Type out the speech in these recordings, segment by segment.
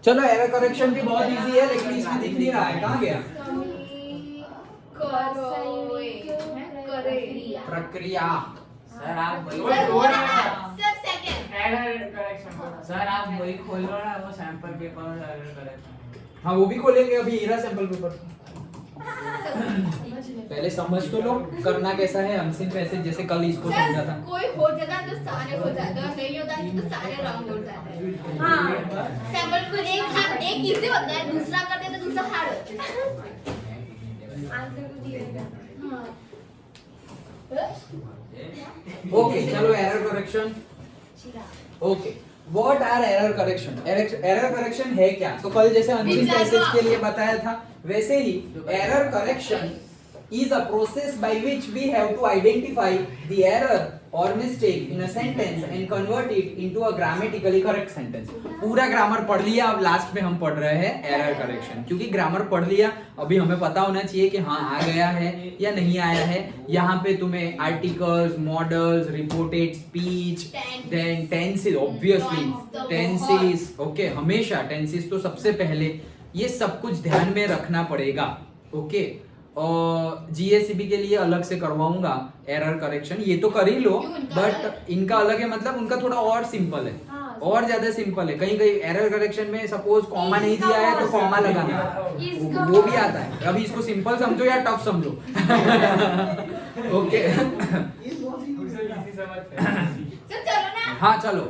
चलो error correction भी बहुत इजी है, लेकिन इसमें दिख नहीं रहा है, कहाँ गया? प्रक्रिया। सर आप सर आप वही खोल लो ना, वो सैंपल पेपर और एरर करेक्शन। हाँ वो भी खोलेंगे अभी, हीरा सैंपल पेपर। पहले समझ तो लो करना कैसा है, अनसीन पैसेज जैसे कल इसको समझा था। कोई हो जाता तो सारे हो जाते और नहीं होता तो सारे रॉन्ग हो जाते हैं। हाँ सैंपल को एक इजी होता है, दूसरा करते तो दूसरा हार्ड होता है। आंसर को दिया ओके चलो error correction. Okay what are error correction? Error correction है क्या? तो कल जैसे अनसीन पैसेज के लिए बताया था, वैसे ही error correction is a process by which we have to identify the error or mistake in a sentence and convert it into a grammatically correct sentence. पूरा ग्रामर पढ़ लिया, अब लास्ट में हम पढ़ रहे हैं एरर करेक्शन, क्योंकि ग्रामर पढ़ लिया अभी हमें पता होना चाहिए कि हाँ आ गया है या नहीं आया है। यहाँ पे तुम्हें articles, modals, reported speech, then tenses, obviously tenses, okay हमेशा टेंसेस तो सबसे पहले, ये सब कुछ ध्यान में रखना पड़ेगा। ओके और जीएससीबी के लिए अलग से करवाऊंगा एरर करेक्शन, ये तो कर ही लो, बट इनका अलग है, मतलब उनका थोड़ा और सिंपल है, और ज्यादा सिंपल है। कहीं कहीं एरर करेक्शन में सपोज कॉमा नहीं दिया है तो कॉमा लगाना, वो भी आता है। अभी इसको सिंपल समझो या टफ समझो। ओके हाँ चलो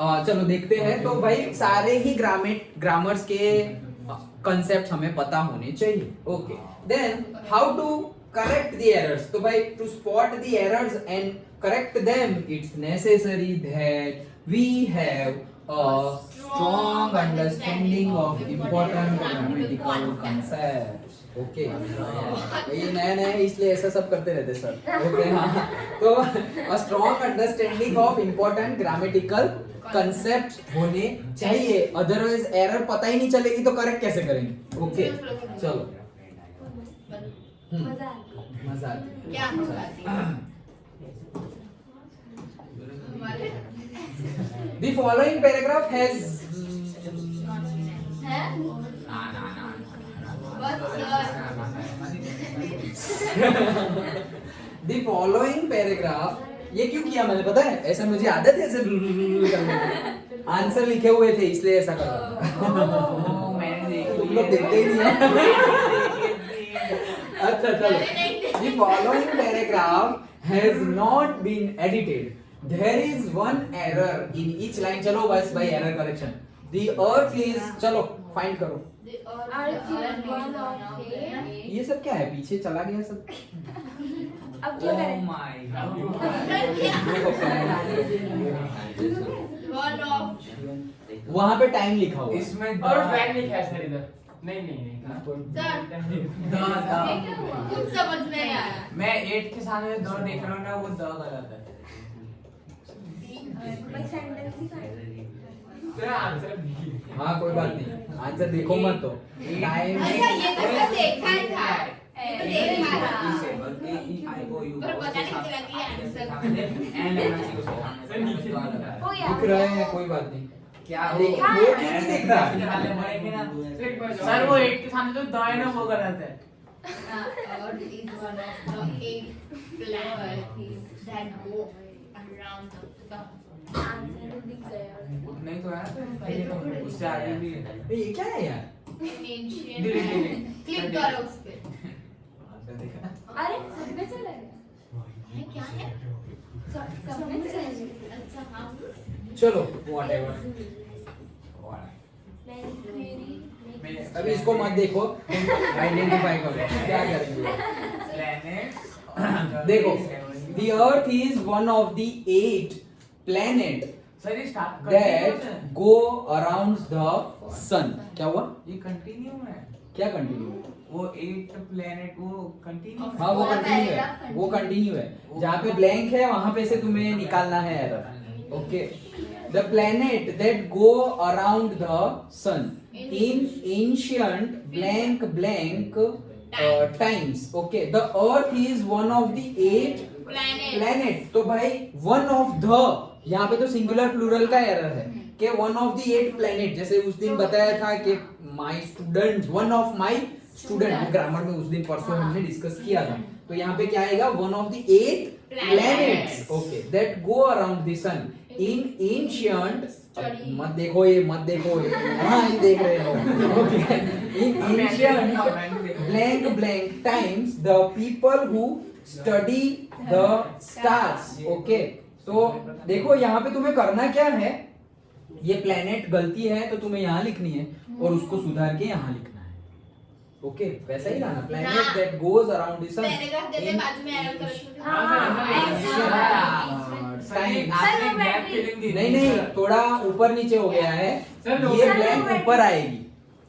चलो देखते हैं। तो भाई सारे ही ग्रामर्स के कंसेप्ट हमें पता होने चाहिए। Okay then how to correct the errors? तो भाई to spot the errors and correct them, it's necessary that we have a strong understanding of important grammatical concepts. Okay ये नया नया इसलिए ऐसा सब करते रहते सर। ओके हाँ तो अ strong understanding of important grammatical concept होने चाहिए, अदरवाइज एरर पता ही नहीं चलेगी तो करेक्ट कैसे करेंगे। ओके चलो मजा आती क्या मजा आती है? The following paragraph has The following paragraph, ये क्यों किया मैंने पता है? ऐसा मुझे आदत है ऐसे करने की। आंसर लिखे हुए थे इसलिए ऐसा कर रहा हूं। तुम लोग देखते ही नहीं है। अच्छा चलो, the following paragraph has not been edited. There is one error in each line. चलो बस भाई error correction. The earth is, चलो फाइंड करो। ये सब क्या है? पीछे चला गया सब। अब क्या करें? वहाँ पे टाइम लिखा हुआ। इसमें और टाइम लिखा है सर इधर। नहीं कुछ समझ में नहीं आया। मैं 8 के सामने द देख रहा हूँ ना, वो द गलत है। तेरा आंसर हाँ कोई बात नहीं, आंसर देखो मत तो टाइम। अच्छा ये तो देखा था, ये तो देखा था। पर पता नहीं चला कि आंसर दिख रहे हैं, कोई बात नहीं। क्या वो क्यों नहीं दिख रहा? सर वो 8 के सामने तो द है ना, वो गलत है। Earth is one of the 8 planets that go around the sun. Answer दिख गया। उतना ही तो है, उससे आगे भी है। ये क्या है यार? क्लिक करो उस पे। अरे सब में चला गया। ये क्या है? सब में चला गया। अच्छा हाँ। चलो व्हाटएवर, अभी इसको मत देखो, आइडेंटिफाई करो क्या करेंगे। देखो the earth is one of the 8 planet sir ये start that go around the sun। क्या हुआ? ये कंटिन्यू है। क्या कंटिन्यू? वो 8 प्लेनेट वो कंटिन्यू। हाँ वो कंटिन्यू है, वो कंटिन्यू है। जहाँ पे ब्लैंक है वहां पे से तुम्हें निकालना है error. Okay the planet that go around the sun in ancient blank times। okay the earth is one of the 8 planet। तो भाई one of the, यहाँ पे तो सिंगुलर प्लूरल का एरर है, कि वन ऑफ द 8 प्लेनेट, जैसे उस दिन बताया था कि my student, one of my student, grammar में उस दिन परसों हमने डिस्कस किया था। तो यहाँ पे क्या आएगा, one of the 8 planets, okay, that go around the sun in ancient, मत देखो ये हाँ ये देख रहे हो, okay, in ancient blank times the people who study the stars, okay, तो देखो यहाँ पे तुम्हें करना क्या है, ये प्लेनेट गलती है तो तुम्हें यहाँ लिखनी है और उसको सुधार के यहाँ लिखना है, ओके, वैसा ही लाना, planet that goes around the sun, paragraph देते बाजू में एरर करेक्शन आपने गैप फिलिंग दी नहीं नहीं, थोड़ा ऊपर नीचे हो गया है, सर, ये ब्लैंक ऊपर आएगी, ये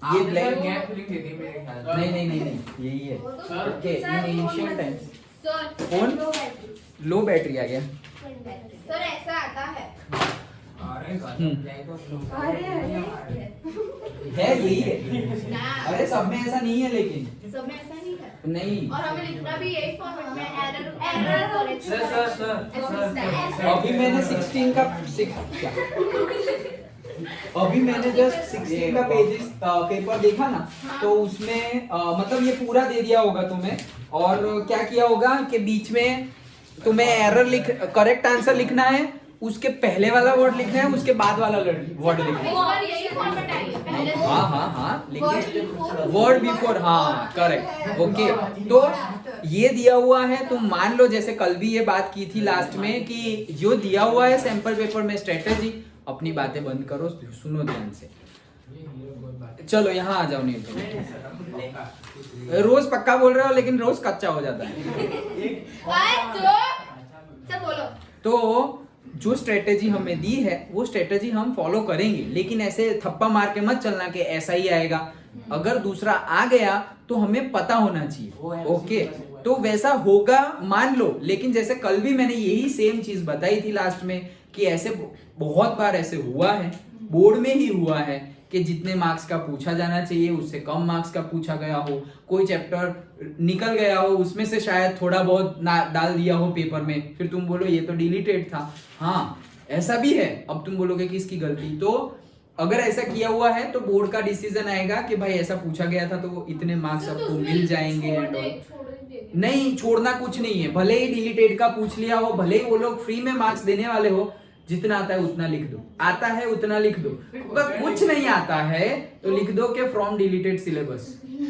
आपने ब्लैंक गैप फिलिंग दी थी मेरे ख्याल से। नहीं यही है, sir, okay, in ancient times sir phone low battery आ गया, सर ऐसा आता है अरे अरे है यही है, ना, अरे सब में ऐसा नहीं है, लेकिन सब में ऐसा नहीं है नहीं, और हमें लिखना भी यही फॉर्मेट में, एरर करेक्शन। सर अभी मैंने 16 का क्या अभी मैंने जस्ट 16 का पेजेस पेपर देखा ना, तो उसमें मतलब ये पूरा दे दिया होगा तुम्हें, और क्या किया होगा कि बीच में तुम्हें एरर करेक्ट आंसर लिखना है, उसके पहले वाला वर्ड लिखना है, उसके बाद वाला वर्ड लिखना है। और यही फॉर्मेट आई है पहले से। हाँ लिखिए, वर्ड बिफोर, हाँ करेक्ट, ओके। तो ये दिया हुआ है, तुम मान लो जैसे कल भी ये बात की थी लास्ट में कि जो दिया हुआ है सैंपल पेपर में स्ट्रेटेजी, अपनी बातें बंद करो, सुनो ध्यान से। चलो यहाँ आ जाओ, नहीं तो रोज पक्का बोल रहे हो लेकिन रोज कच्चा हो जाता है। सर बोलो। तो जो स्ट्रेटेजी हमें दी है वो स्ट्रेटेजी हम फॉलो करेंगे, लेकिन ऐसे थप्पा मार के मत चलना कि ऐसा ही आएगा, अगर दूसरा आ गया तो हमें पता होना चाहिए, ओके, तो वैसा होगा मान लो। लेकिन जैसे कल भी मैंने यही सेम चीज बताई थी लास्ट में कि ऐसे बहुत बार ऐसे हुआ है, बोर्ड में ही हुआ है कि जितने मार्क्स का पूछा जाना चाहिए उससे कम मार्क्स का पूछा गया हो, कोई चैप्टर निकल गया हो, उसमें से शायद थोड़ा बहुत डाल दिया हो पेपर में, फिर तुम बोलो ये तो डिलीटेड था। हाँ ऐसा भी है, अब तुम बोलोगे कि इसकी गलती, तो अगर ऐसा किया हुआ है तो बोर्ड का डिसीजन आएगा कि भाई ऐसा पूछा गया था तो इतने मार्क्स आपको मिल जाएंगे। नहीं, छोड़ना कुछ नहीं है, भले ही डिलीटेड का पूछ लिया हो, भले ही वो लोग फ्री में मार्क्स देने वाले हो, जितना आता है उतना लिख दो, आता है उतना लिख दो। अगर कुछ नहीं आता है तो लिख दो कि फ्रॉम डिलीटेड सिलेबस,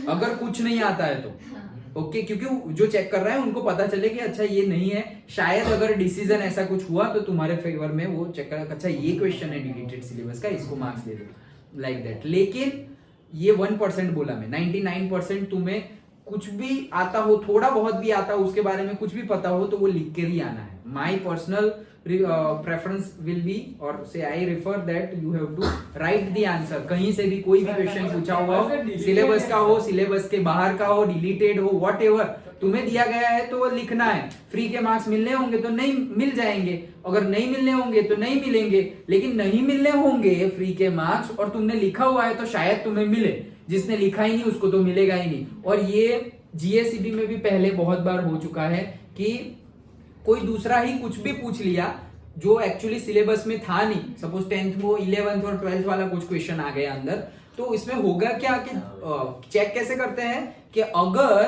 अगर कुछ नहीं आता है तो ओके, क्योंकि जो चेक कर रहा है उनको पता चले कि अच्छा ये नहीं है, शायद अगर डिसीजन ऐसा कुछ हुआ तो तुम्हारे फेवर में वो चेक कर, अच्छा ये क्वेश्चन है डिलीटेड सिलेबस का, इसको मार्क्स दे दो, लाइक दैट। लेकिन ये 1% बोला मैं, 99% तुम्हें कुछ भी आता हो, थोड़ा बहुत भी आता हो, उसके बारे में कुछ भी पता हो तो वो लिख के ही आना है। My personal preference will be, or say I refer that you have to write the answer। कहीं से भी कोई भी क्वेश्चन पूछा हुआ हो, सिलेबस का हो, सिलेबस के बाहर का हो, डिलीटेड हो, whatever तुम्हें दिया गया है तो वो लिखना है। फ्री के मार्क्स मिलने होंगे तो नहीं मिल जाएंगे, अगर नहीं मिलने होंगे तो नहीं मिलेंगे, लेकिन नहीं मिलने होंगे फ्री के मार्क्स और तुमने लिखा हुआ है तो शायद तुम्हें मिले, जिसने लिखा ही नहीं उसको तो मिलेगा ही नहीं। और ये जीएसईबी में भी पहले बहुत बार हो चुका है कि कोई दूसरा ही कुछ भी पूछ लिया जो एक्चुअली सिलेबस में था नहीं, सपोज 10th में 11th और 12th वाला कुछ क्वेश्चन आ गया अंदर, तो इसमें होगा क्या कि चेक कैसे करते हैं कि अगर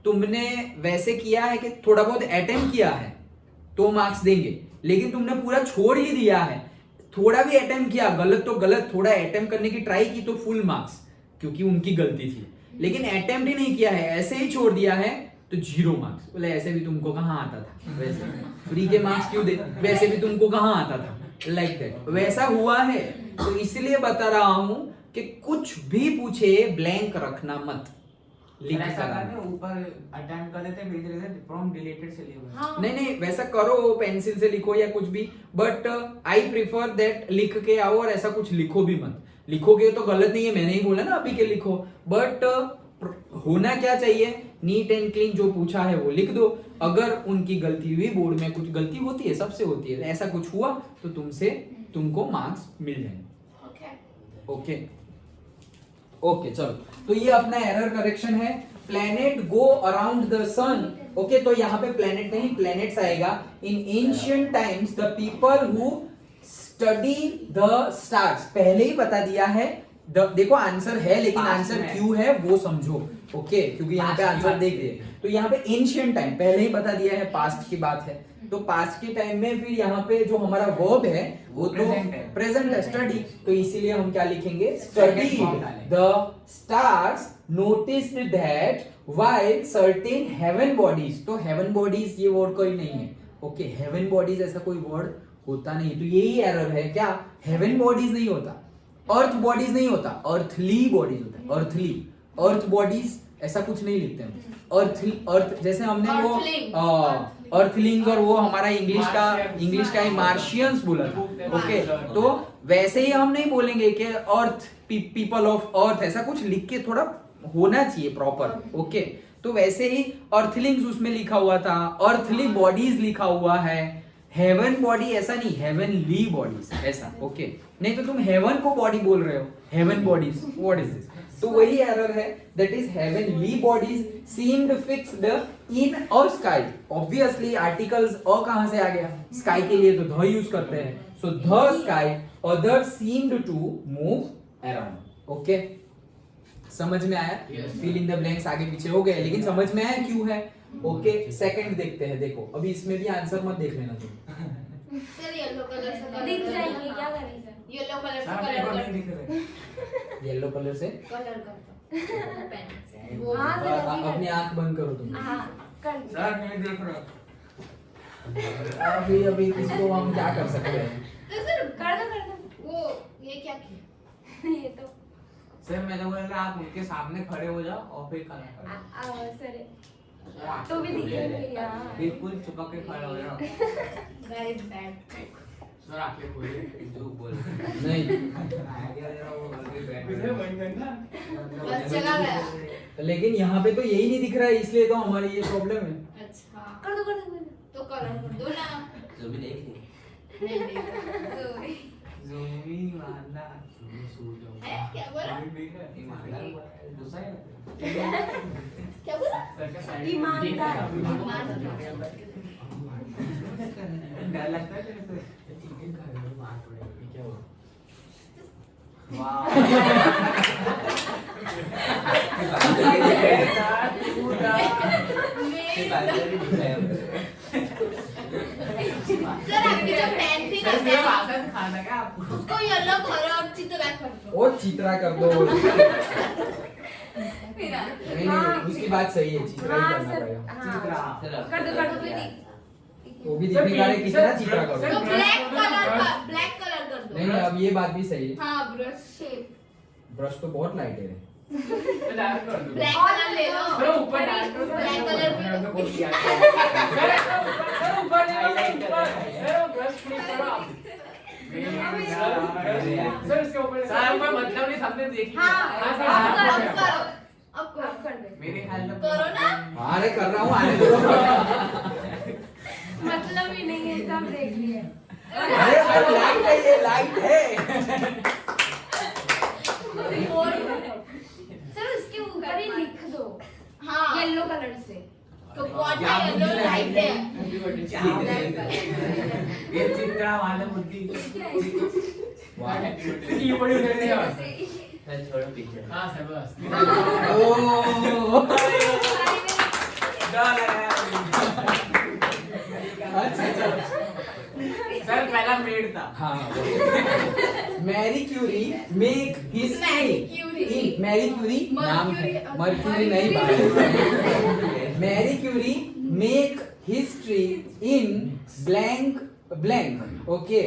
तुमने वैसे किया है कि थोड़ा बहुत अटेम्प्ट किया है तो मार्क्स देंगे, लेकिन तुमने पूरा छोड़ ही दिया है, थोड़ा भी अटेम्प्ट किया, गलत तो गलत, थोड़ा अटेम्प्ट करने की ट्राई की तो फुल मार्क्स, क्योंकि उनकी गलती थी। लेकिन अटेम्प्ट ही नहीं किया है, ऐसे ही छोड़ दिया है तो 0 मार्क्स। बोले ऐसे भी तुमको कहाँ आता था, वैसे फ्री के मार्क्स क्यों दे, वैसे भी तुमको कहाँ आता था, लाइक दैट। वैसा हुआ है तो इसलिए बता रहा हूं कि कुछ भी पूछे ब्लैंक रखना मत, लिख कर ऊपर अटेम्प्ट कर देते, भेज देते फ्रॉम डिलीटेड सिलेबस। नहीं वैसा करो, पेंसिल से लिखो या कुछ भी, बट आई प्रिफर दैट लिख के आओ, और ऐसा कुछ लिखो भी मत। लिखोगे तो गलत नहीं है, मैंने ही बोला ना अभी के लिखो, बट होना क्या चाहिए, नीट एंड क्लीन, जो पूछा है वो लिख दो। अगर उनकी गलती हुई, बोर्ड में कुछ गलती होती है, सबसे होती है, ऐसा कुछ हुआ तो तुमको मार्क्स मिल जाएंगे। ओके चलो, तो ये अपना एरर करेक्शन है। Planet go around the sun, okay, तो यहाँ पे प्लैनेट नहीं प्लैनेट्स आएगा। In ancient times the people who study the stars, पहले ही बता दिया है। देखो आंसर है, लेकिन Past आंसर में। क्यों है वो समझो। ओके, क्योंकि यहाँ पे Past की आंसर बात देख लिए, तो यहाँ पे एंशिएंट टाइम पहले ही बता दिया है, पास्ट की बात है। तो पास्ट के टाइम में फिर यहाँ पे जो हमारा वर्ब है वो तो Present है। प्रेजेंट है, स्टडी। तो इसीलिए हम क्या लिखेंगे, Second स्टडी form डालेंगे। The stars noticed that while certain heaven bodies, तो heaven bodies ये वर्ड कोई नहीं है। ओके, heaven bodies ऐसा कोई वर्ड होता नहीं, तो यही एरर है क्या, heaven bodies नहीं होता, अर्थ बॉडीज नहीं होता, अर्थली बॉडीज होता है, अर्थली। अर्थ बॉडीज ऐसा कुछ नहीं लिखते हम। अर्थ जैसे हमने Earthlings। वो अर्थलिंग्स और वो हमारा इंग्लिश का ही मार्शियंस बोला था। ओके, तो वैसे ही हम नहीं बोलेंगे कि अर्थ पीपल ऑफ अर्थ, ऐसा कुछ लिख के थोड़ा होना चाहिए प्रॉपर। ओके, तो वैसे ही अर्थलिंग्स उसमें लिखा हुआ था, अर्थली बॉडीज लिखा हुआ है, हेवन बॉडी ऐसा नहीं, हेवनली बॉडीज ऐसा। ओके, नहीं तो तुम हेवन को बॉडी बोल रहे हो, heaven bodies, what is this? तो वही एरर है, that is heavenly bodies seemed fixed in a sky. Obviously articles a कहां से आ गया, स्काई के लिए तो द यूज करते हैं। So the sky other seemed to move around. Okay, समझ में आया? फिल इन द ब्लैंक्स आगे पीछे हो गए, लेकिन समझ में आया क्यों है? ओके, सेकंड देखते हैं। देखो अभी इसमें भी आंसर मत देख लेना तुम। सर येलो कलर से दिख जाएंगे, क्या करें सर? येलो कलर से सर मेरे को नहीं दिख रहे। येलो कलर से कलर कर दो पेन से वो हाँ, सर, ऐसे ही अपनी कर- आंख बंद करो तुम। हाँ, कर दो। सर नहीं देख रहा। अभी किसको हम क्या कर सकते हैं? तो सर कर दो। वो ये क्या किया ये तो सर मैं तो बोल रहा आप उनके सामने खड़े हो जाओ और फिर कलर करो। सर तो भी दिखेंगे यार। बिल्कुल चिपक के खड़े हो जाओ। वेरी बैड सर आंखें खोलिए जो बोल नहीं, आइडिया दे रहा हूँ ऑलरेडी बैठ बस चला गया। लेकिन यहाँ पे तो यही नहीं दिख रहा है, इसलिए तो हमारी ये प्रॉब्लम है। अच्छा कर दो। तो कलर कर दो ना। जो भी देख ली। नहीं नहीं ज़ूमी वाला सो जाओ। है? क्या बोला? ईमानदार बोला है, दूसरा है। क्या बोला सर का साइड ईमानदार। डर लगता है तेरे से? क्या हुआ? सर आपकी जो पेन थी ना सर मेरा सर, भाषण खाना क्या आपको? उसको येलो करो और चित्र बैक कर दो वो चित्रा कर दो। फिर आ- नहीं, उसकी बात सही है, चित्रा ही हाँ करना सर, पड़ेगा। हाँ। चलो। कर दो। वो भी दिखने वाले कितना चित्रा तो करो। ब्लैक कलर कर दो नहीं, अब ये बात भी सही है, हाँ ब्रश शेप ब्रश तो बहुत लाइट है। तो डार्क कर दो। ब्लैक कलर ले लो सर ऊपर डार्क कर दो। ब्लैक कलर भी मैंने तो बोल दिया। सर ऊपर नहीं ऊपर। सर वो ब्रश क्लिक करो आप। सर इसके ऊपर सर कोई मतलब नहीं, सबने देख लिया। हाँ सर, अब हाँ, करो अब करो अब करो कर दे। मेरे ख्याल में करो ना। अरे कर रहा हूँ, आने दो। मतलब ही नहीं है, सब देख लिए। अरे सर लाइट है, ये लाइट है। सर उसके ऊपर ही लिख दो हाँ येलो कलर से। तो कौन सा येलो लाइट है ये चित्रा वाला बुद्धि। वाह। कीबोर्ड उधर नहीं आ। सर छोड़ो पीछे। हाँ सर बस। ओ, डर लगा। अच्छा। सर पहला मेड था। हाँ, Marie Curie make history. Marie Curie नाम है, मर्क्यूरी नहीं बात। Marie Curie make history in blank blank. Okay,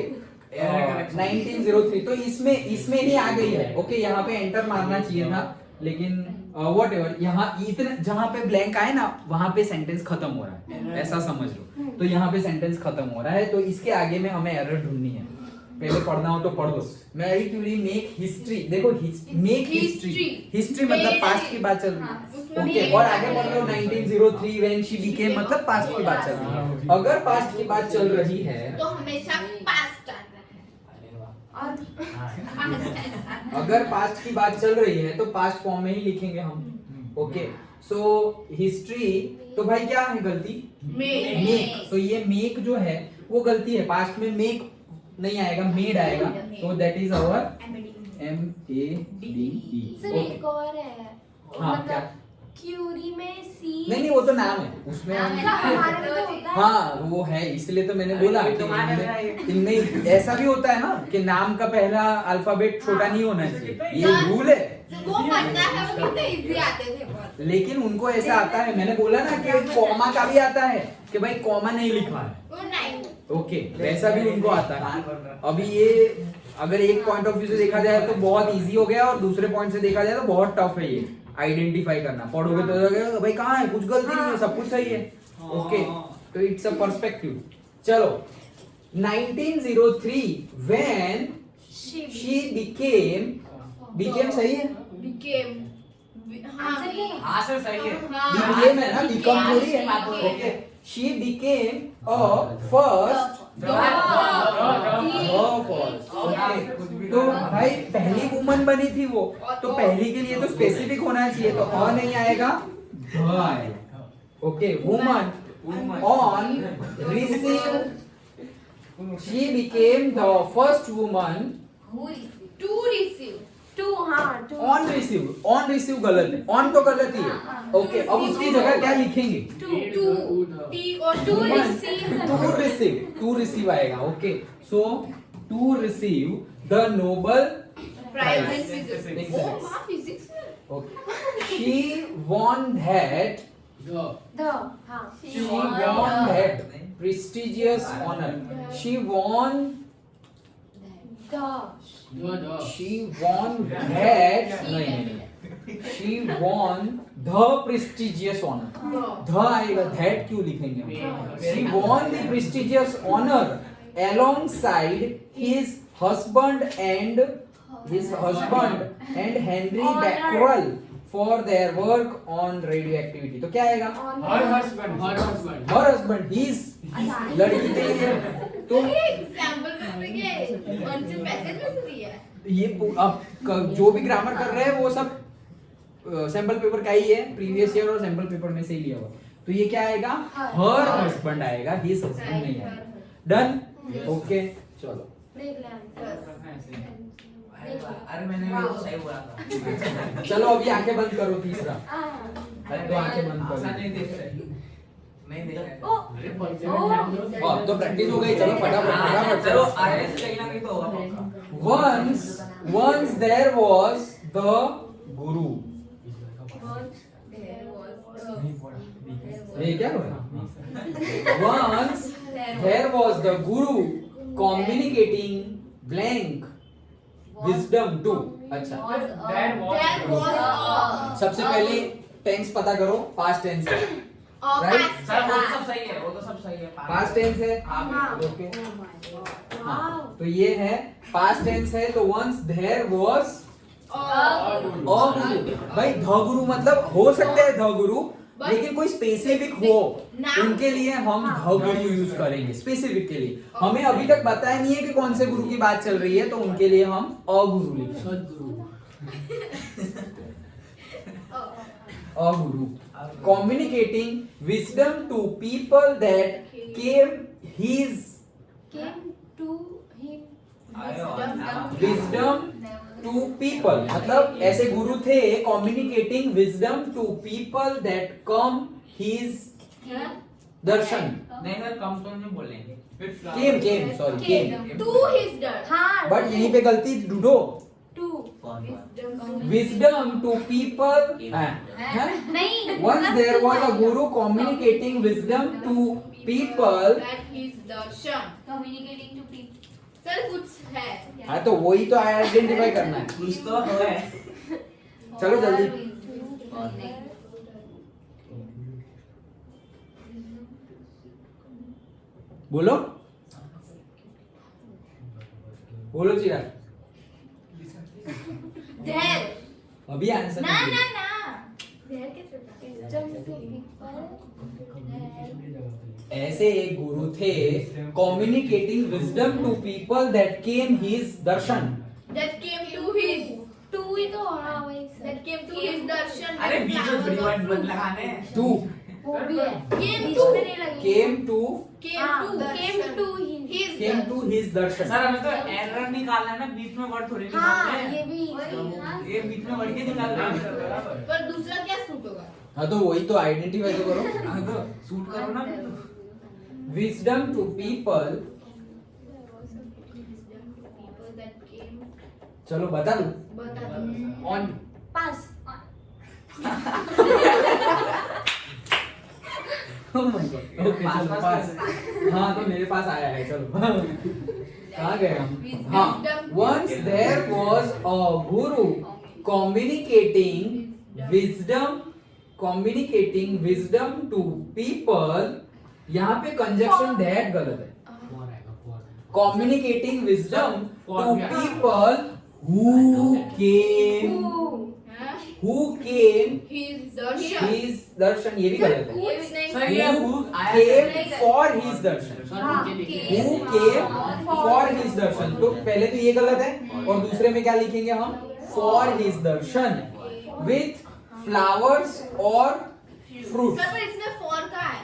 1903। तो इसमें ही आ गई है। ओके, यहाँ पे एंटर मारना चाहिए था, लेकिन वॉट एवर, यहाँ इतने जहाँ पे ब्लैंक आए ना वहां पे सेंटेंस खत्म हो रहा है, ऐसा समझ लो। तो यहाँ पे सेंटेंस खत्म हो रहा है, तो इसके आगे में हमें एरर ढूंढनी है। पहले पढ़ना हो तो पढ़ दो। मैरी क्यूरी मेक हिस्ट्री, देखो मेक हिस्ट्री, हिस्ट्री मतलब पास्ट की बात चल रही है। ओके, और आगे पढ़ लो 1903 व्हेन शी बिकेम, मतलब पास्ट की बात चल रही है। अगर पास्ट की बात चल रही है, तो हमेशा पास्ट आना है और अगर पास्ट की बात चल रही है तो पास्ट फॉर्म में ही लिखेंगे हम। ओके, सो हिस्ट्री, तो भाई क्या है गलती? मेक। तो ये मेक जो है वो गलती है। पास्ट में मेक नहीं आएगा, मेड आएगा, तो that is our MADE। Sir एक और है, हाँ, क्या? क्यूरी में सी नहीं वो तो नाम है उसमें हमारे में तो होता है। हाँ वो है, इसलिए तो मैंने बोला कि इनमें ऐसा भी होता है ना कि नाम का पहला अल्फाबेट छोटा नहीं होना चाहिए, ये रूल है। वो पता है, वो कितने इजी आते थे बहुत। लेकिन उनको ऐसा आता है, मैंने बोला ना कि कॉमा का भी आता है कि भाई कॉमा नहीं लिखा है, वो नहीं, ओके वैसा भी उनको आता है। अभी ये अगर एक पॉइंट ऑफ व्यू से देखा जाए तो बहुत इजी हो गया, और दूसरे पॉइंट से देखा जाए तो बहुत टफ है ये आइडेंटिफाई करना। पढ़ोगे तो लगेगा भाई कहाँ है, कुछ गलती नहीं है, सब कुछ सही है, ओके। तो इट्स अ पर्सपेक्टिव। चलो 1903 when she became सही है, became, हाँ हाँ सर सही है। became है ना, become थोड़ी है, okay. she became a first okay. तो भाई पहली वुमन बनी थी वो, तो पहली के लिए तो स्पेसिफिक होना चाहिए, तो अ नहीं आएगा, ध आएगा, okay. Woman on receive, she became the first woman to receive, to, हाँ टू, on receive गलत है, on तो गलत ही है, ओके। अब उसकी जगह क्या लिखेंगे, to T और to receive, to receive आएगा, okay. So to receive the Nobel prize in Prize. physics। ओ माँ physics में, okay. She won that the, हाँ she won that prestigious honor, she won the, she won that नहीं she won the prestigious honor, ध आएगा, that क्यों लिखेंगे हम? she won the prestigious honor alongside his husband and Henry Becquerel for their work on radioactivity। तो क्या आएगा, Her husband। her husband, his लड़की के लिए। तो एग्जाम्पल में ये उनसे मैसेज में दिया है। ये अब जो भी ग्रामर कर रहे हैं वो सब सैंपल पेपर का ही है, प्रीवियस ईयर और सैंपल पेपर में से ही लिया हुआ। तो ये क्या आएगा, हर हस्बैंड आएगा, हिज हस्बैंड नहीं आएगा। डन, ओके चलो। देख ले आंसर। अरे मैंने भी तो सही बोला था। चलो अभी आंखें बंद करो, तीसरा। अरे तो आंखें बंद ऐसा करो। नहीं देख रहे, नहीं देख रहे। वाह, तो प्रैक्टिस हो गई, चलो फटाफट चलो चलो। आगे से कहीं ना कहीं तो होगा पक्का। Once there was the guru। ये क्या हुआ? Once there was the guru communicating blank wisdom to। अच्छा, There was a सबसे पहले टेंस पता करो, पास्ट टेंस है, Right? सर वो तो सब सही है, वो तो सब सही है। पास्ट टेंस है, हाँ, ओके। हाँ, तो ये है पास्ट टेंस है, तो once there was a guru। भाई ध गुरु मतलब हो सकता है ध गुरु, लेकिन कोई स्पेसिफिक हो उनके लिए हम ध गुरु यूज करेंगे, स्पेसिफिक के लिए। हमें अभी तक बताया नहीं है कि कौन से गुरु की बात चल रही है, तो उनके लिए हम अ गुरु लिखेंगे। अ guru communicating wisdom to people that came his wisdom to people, मतलब ऐसे गुरु थे communicating wisdom to people that come his दर्शन। नहीं सर कम तो नहीं बोलेंगे। came sorry came, to his dirt। हाँ बट यहीं पे गलती ढूंढो। wisdom to people नहीं, once there was a guru communicating wisdom to people। That his darshan। Communicating to people. Sir कुछ है। हाँ तो वही तो आइडेंटिफाई करना है। कुछ तो है। चलो जल्दी बोलो, बोलो चिराग। There। अभी आंसर ना नहीं ना दिया। ना। There कैसे ऐसे एक गुरु थे communicating wisdom to people that came his darshan. That came to his। To ही तो हाँ वही sir. That came to his darshan। अरे बीच में बड़ी वर्ड मत लगाने। टू वो भी है। Came beach to। में नहीं लगेगी। came to Came to came to he. His came to his darshan. Sir हमें तो एरर निकालना है ना, बीच में वर्ड थोड़ी हाँ निकालना ये है। भी ये बीच में वर्ड के निकालना है। पर दूसरा क्या सूट होगा? हाँ तो वही तो आइडेंटिफाई तो करो. हाँ तो सूट करो ना। Wisdom to people. People that came. चलो बता दूं. बता दो. On. Pass Oh my God. Okay, चलो पास. हाँ तो मेरे पास आया है, चलो. कहाँ गए हम? हाँ. Once there was a guru communicating wisdom to people. यहाँ पे conjunction that गलत है. Communicating wisdom to people who came His darshan. his darshan. ये भी गलत है. ये भी नहीं. सर ये Who who आया came for his darshan. हाँ, Who came for his darshan. तो पहले तो ये गलत है और दूसरे में क्या लिखेंगे हम? For his darshan with flowers or fruits. Sir पर इसमें for का है.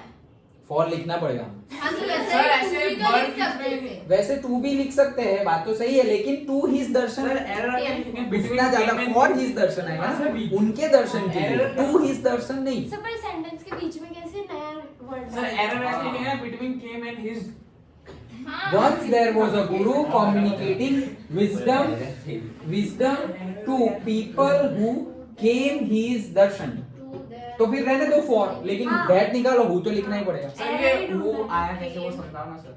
For लिखना पड़ेगा. हाँ तो सर ऐसे वैसे तो वर्ड लिख सकते थे. वैसे टू भी लिख सकते हैं, बात तो सही है, लेकिन to his darshan sir error इतना ज्यादा फॉर हिज दर्शन आएगा ना, उनके दर्शन के लिए. टू हिज दर्शन नहीं. सब सेंटेंस के बीच में कैसे नया वर्ड सर एरर ऐसे लिखेंगे ना, between came and his. Once there was a guru communicating wisdom to people who came his darshan. तो फिर रहने दो फॉर, लेकिन हाँ. दैट निकालो, हु तो लिखना ही पड़ेगा. सर ये वो आया कैसे वो समझाओ ना सर।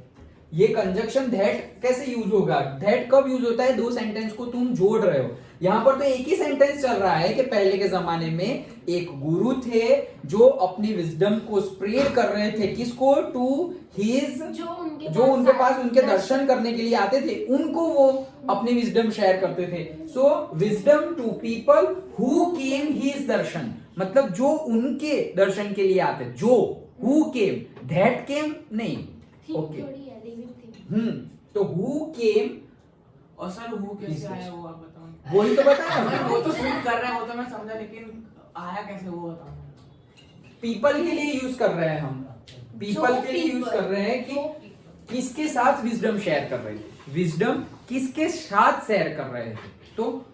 ये कंजक्शन दैट कैसे यूज होगा? दैट कब यूज होता है? दो सेंटेंस को तुम जोड़ रहे हो. यहाँ पर तो एक ही सेंटेंस चल रहा है कि पहले के जमाने में एक गुरु थे जो अपनी विजडम को स्प्रेड कर रहे थे. किसको? टू हिज, जो उनके पास उनके दर्शन करने के लिए आते थे, उनको वो अपनी विजडम शेयर करते थे. So wisdom to people who came his darshan, मतलब जो उनके दर्शन के लिए आते. जो हु केम, दैट केम नहीं. ओके. तो हु केम, और सर वो कैसे आया वो आप बताओ। वही तो बताया. सर वो तो शूट कर रहा है वो तो मैं समझा, लेकिन आया कैसे वो बताओ। पीपल के लिए यूज कर रहे हैं हम. पीपल के लिए यूज कर रहे हैं कि किसके साथ विजडम शेयर कर रहे थे. विजडम किसके साथ शेयर कर रहे थे? तो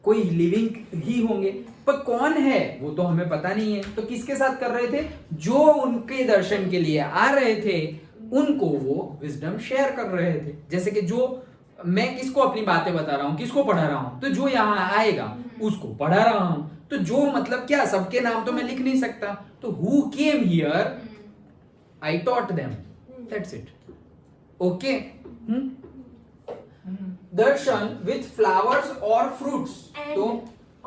कोई लिविंग ही होंगे, पर कौन है वो तो हमें पता नहीं है. तो किसके साथ कर रहे थे? जो उनके दर्शन के लिए आ रहे थे, उनको वो विजडम शेयर कर रहे थे. जैसे कि जो मैं किसको अपनी बातें बता रहा हूँ, किसको पढ़ा रहा हूँ, तो जो यहाँ आएगा उसको पढ़ा रहा हूँ. तो जो मतलब क्या, सबके नाम तो मैं लिख नहीं सकता. तो who came here, I taught them, that's it. Okay. Darshan with flowers और फ्रूट्स. तो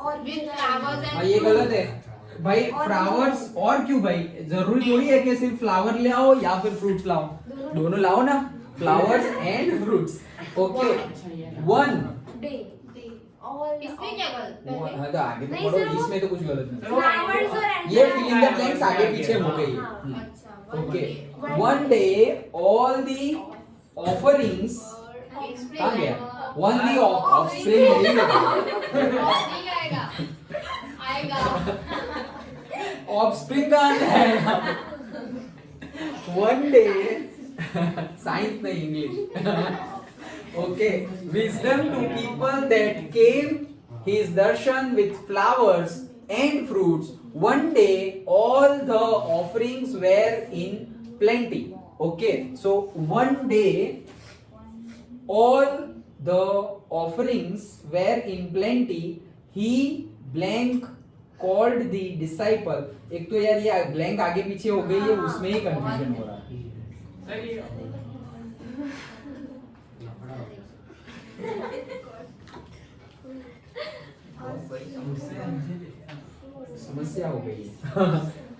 With flowers and ये गलत fruits. है भाई. फ्लावर्स और क्यों भाई? जरूरी थोड़ी है कि सिर्फ फ्लावर ले आओ या फिर फ्रूट्स लाओ. दोनों लाओ ना, flowers and fruits. Okay. One. इसमें क्या गलत है? हाँ तो आगे तो नहीं पढ़ो, सर, वो इसमें तो कुछ गलत नहीं. फ्लावर्स और ये फिल इन द ब्लैंक्स आगे पीछे हो गई. अच्छा. Okay. One day all the offerings. कहाँ गया? वन दी ऑफस्प्रिंग नहीं लगा. नहीं आएगा. आएगा. ऑफस्प्रिंग कहाँ जाएगा? One day. साइंस नहीं, English. Okay. Wisdom to people that came his darshan with flowers and fruits. One day all the offerings were in plenty. Okay. So one day all the offerings were in plenty. He blank called the disciple. एक तो यार ये blank आगे पीछे हो गई है, उसमें ही confusion हो रहा है. सर ये समस्या हो गई है.